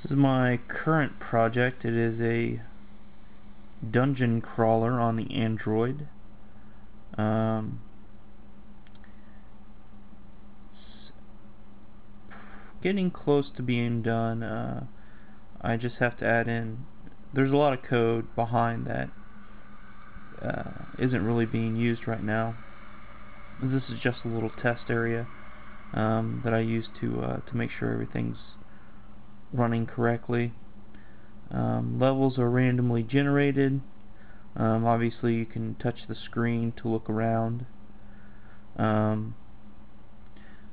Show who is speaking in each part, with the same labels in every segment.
Speaker 1: This is my current project. It is a dungeon crawler on the Android. It's getting close to being done. I just have to add in. There's a lot of code behind that isn't really being used right now. This is just a little test area that I use to make sure everything's running correctly. Levels are randomly generated. Obviously you can touch the screen to look around. There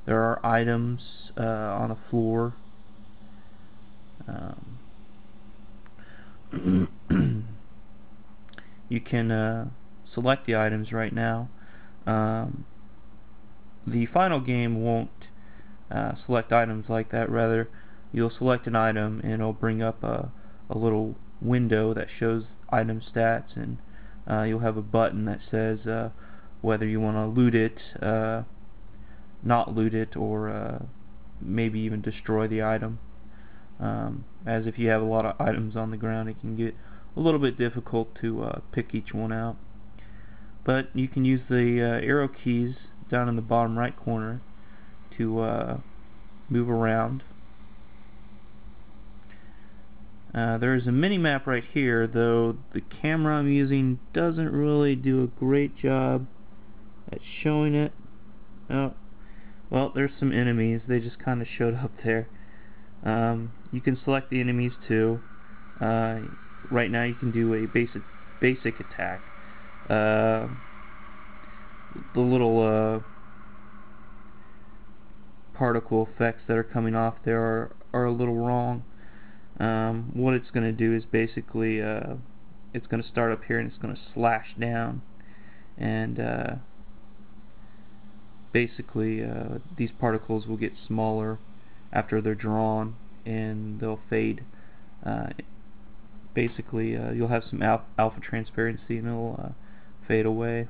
Speaker 1: are items on the floor. You can select the items right now. The final game won't select items like that. Rather, you'll select an item and it'll bring up a little window that shows item stats, and you'll have a button that says whether you want to loot it, not loot it, or maybe even destroy the item. As if you have a lot of items on the ground, it can get a little bit difficult to pick each one out. But you can use the arrow keys down in the bottom right corner to move around. There's a mini-map right here, though the camera I'm using doesn't really do a great job at showing it. Oh, well, there's some enemies. They just kind of showed up there. You can select the enemies too. Right now you can do a basic attack. The little particle effects that are coming off there are a little wrong. What it's going to do is basically it's going to start up here and it's going to slash down, and basically these particles will get smaller after they're drawn, and they'll fade. Basically you'll have some alpha transparency and it'll fade away.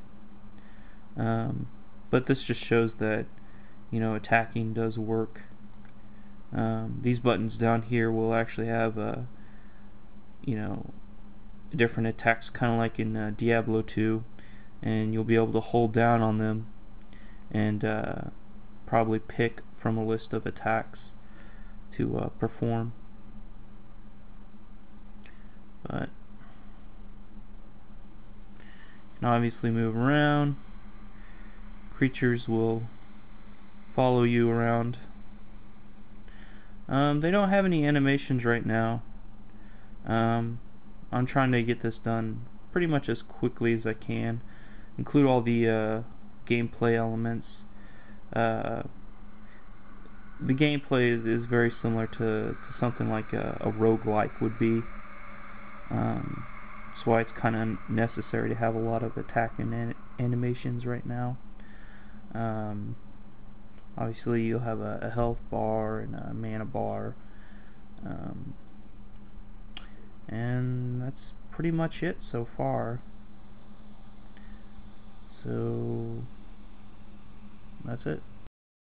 Speaker 1: But this just shows that, you know, attacking does work. These buttons down here will actually have you know, different attacks, kind of like in Diablo 2, and you'll be able to hold down on them and probably pick from a list of attacks to perform. But you can obviously move around. Creatures will follow you around. They don't have any animations right now. I'm trying to get this done pretty much as quickly as I can, include all the gameplay elements. The gameplay is very similar to something like a roguelike would be. That's why it's kind of necessary to have a lot of attack and animations right now. Obviously you'll have a health bar and a mana bar, and that's pretty much it so far. So that's it.